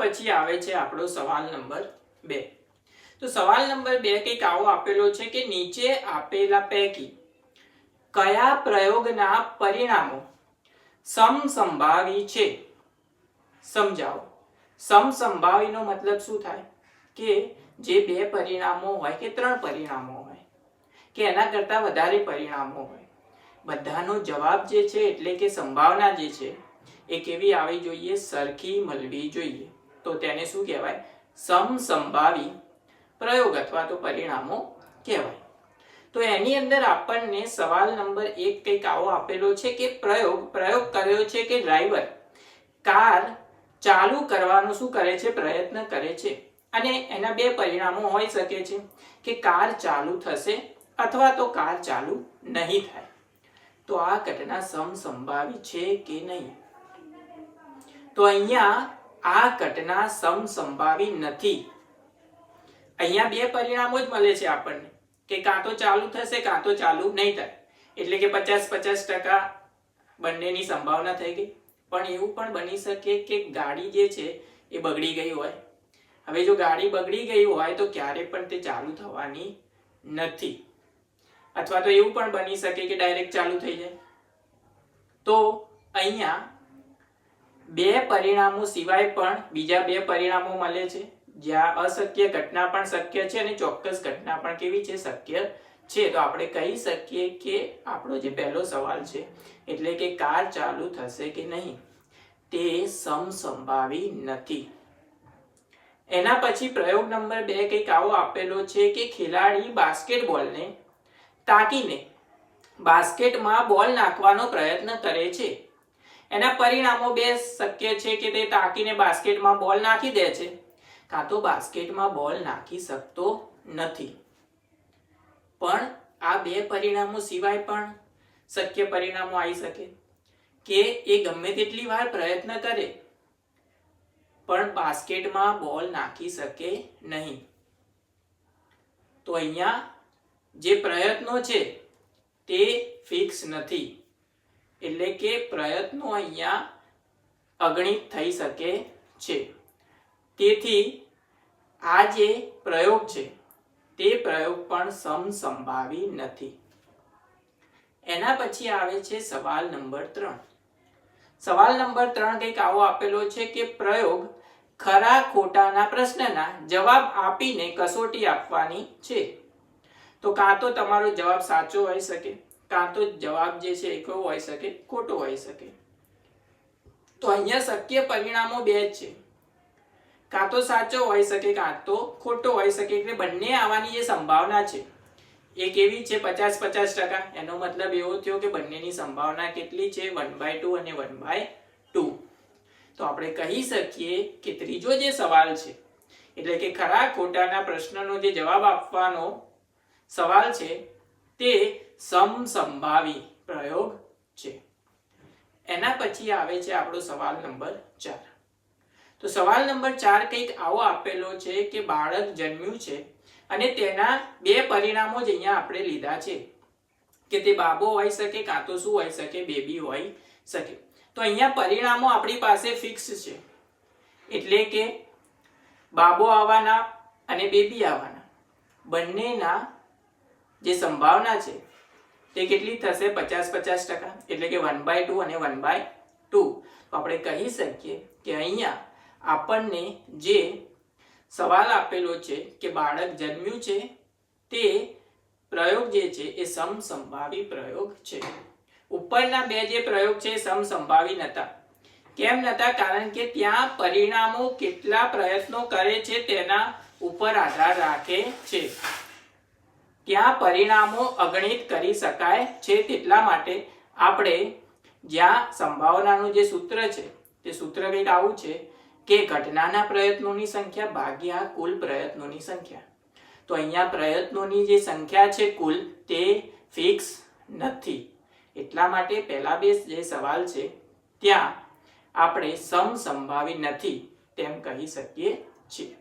પછી આવે છે આપણો સવાલ નંબર 2. તો સવાલ નંબર 2 કંઈક આવો આપેલો છે કે નીચે આપેલા પૈકી કયા પ્રયોગના પરિણામો સમસંભાવી છે? સમજાવો. સમસંભાવીનો મતલબ શું થાય કે જે 2 પરિણામો હોય કે 3 પરિણામો હોય કે એના કરતા વધારે પરિણામો હોય, બધાનો જવાબ જે છે એટલે કે સંભાવના જે છે એ કેવી આવી જોઈએ? સરખી મળવી જોઈએ. તો તેને શું કહેવાય? સમસંભાવી પ્રયોગ અથવા તો પરિણામો કહેવાય. તો એની અંદર આપણને સવાલ નંબર 1 કંઈક આવો આપેલો છે કે પ્રયોગ કર્યો છે કે ડ્રાઈવર કાર ચાલુ કરવાનો શું કરે છે? પ્રયત્ન કરે છે. અને એના 2 પરિણામો હોઈ શકે છે કે કાર ચાલુ થશે અથવા તો કાર ચાલુ નહીં થાય. તો આ ઘટના સમસંભાવી છે કે નહીં? તો અહીંયા આ ઘટના સમસંભાવી નથી. અહીંયા 2 પરિણામો જ મળે છે આપણને કે કાં તો ચાલુ થશે કાં તો ચાલુ નહીં થાય. એટલે કે 50-50% બંનેની સંભાવના થઈ ગઈ. પણ એવું પણ બની શકે કે ગાડી જે છે એ બગડી ગઈ હોય. હવે જો ગાડી બગડી ગઈ હોય તો ક્યારે પણ તે ચાલુ થવાની નથી. અથવા તો એવું પણ બની શકે કે ડાયરેક્ટ ચાલુ થઈ જાય. તો અહીંયા 2 પરિણામો સિવાય પણ બીજા 2 પરિણામો મળે છે જ્યાં અશક્ય ઘટના પણ શક્ય છે અને ચોક્કસ ઘટના પણ કેવી છે? શક્ય છે. તો આપણે કહી શકીએ કે આપણો જે પહેલો સવાલ છે એટલે કે કાર ચાલુ થશે કે નહીં તે સમસંભાવી નથી. એના પછી પ્રયોગ નંબર 2 કંઈક આવો આપેલો છે કે ખેલાડી બાસ્કેટબોલને તાકીને બાસ્કેટમાં બોલ નાખવાનો પ્રયત્ન કરે છે. એના પરિણામો 2 શક્ય છે કે તે તાકીને બાસ્કેટમાં બોલ નાખી દે છે કાં તો બાસ્કેટમાં બોલ નાખી શકતો નથી. પણ આ 2 પરિણામો સિવાય પણ શક્ય પરિણામો આવી શકે કે એ ગમે તેટલી વાર પ્રયત્ન કરે પણ બાસ્કેટમાં બોલ નાખી શકે નહીં. તો અહીંયા જે પ્રયત્નો છે તે ફિક્સ નથી. એટલે કે પ્રયત્નો અહીંયા અગણિત થઈ શકે છે. તેથી આ જે પ્રયોગ છે તે પ્રયોગ પણ સમસંભાવી નથી. એના પછી આવે છે સવાલ નંબર 3. સવાલ નંબર 3 કંઈક આવો આપેલો છે કે પ્રયોગ ખરા ખોટાના પ્રશ્નના જવાબ આપીને કસોટી આપવાની છે. તો કાં તો તમારો જવાબ સાચો હોઈ શકે કાં તો જવાબ જે છે એ કેવો હોઈ શકે? ખોટો હોઈ શકે. તો અહીંયા શક્ય પરિણામો 2 જ છે. કાં તો સાચો હોઈ શકે કાં તો ખોટો હોઈ શકે. એટલે બંને આવવાની જે સંભાવના છે એ કેવી છે? 50-50%. એનો મતલબ એવો થયો કે બંનેની સંભાવના કેટલી છે? 1/2 અને 1/2. તો આપણે કહી શકીએ કે ત્રીજો જે સવાલ છે એટલે કે ખરા ખોટાના પ્રશ્નનો જે જવાબ આપવાનો સવાલ છે તે સમસંભાવી પ્રયોગ છે. એના પછી આવે છે આપણો સવાલ નંબર 4. તો સવાલ નંબર 4 કંઈક આવો આપેલો છે કે બાળક જન્મ્યું છે અને તેના 2 પરિણામો જ અહીંયા આપણે લીધા છે કે તે બાબો હોઈ શકે કાં તો શું હોઈ શકે? બેબી હોઈ શકે. તો અહીંયા પરિણામો આપણી પાસે ફિક્સ છે. એટલે કે બાબો આવવાના અને બેબી આવવાના બંનેના જે સંભાવના છે તે કેટલી થશે? 50-50%. એટલે કે 1/2 અને 1/2. તો આપણે કહી શકીએ કે અહીંયા આપણને જે સવાલ આપેલો છે કે બાળક જન્મ્યું છે તે પ્રયોગ જે છે એ સમસંભાવી પ્રયોગ છે. ઉપરના 2 જે પ્રયોગ છે સમસંભાવી નતા. કેમ નતા? કારણ કે ત્યાં પરિણામો કેટલા પ્રયત્નો કરે છે તેના ઉપર આધાર રાખે છે. ત્યાં પરિણામો અગણિત કરી શકાય છે. તેટલા માટે આપણે જ્યાં સંભાવનાનું જે સૂત્ર છે તે સૂત્ર કંઈક આવું છે કે ઘટનાના પ્રયત્નોની સંખ્યા ભાગ્યા કુલ પ્રયત્નોની સંખ્યા. તો અહીંયા પ્રયત્નોની જે સંખ્યા છે કુલ તે ફિક્સ નથી. એટલા માટે પહેલા 2 જે સવાલ છે ત્યાં આપણે સમસંભાવી નથી તેમ કહી શકીએ છીએ.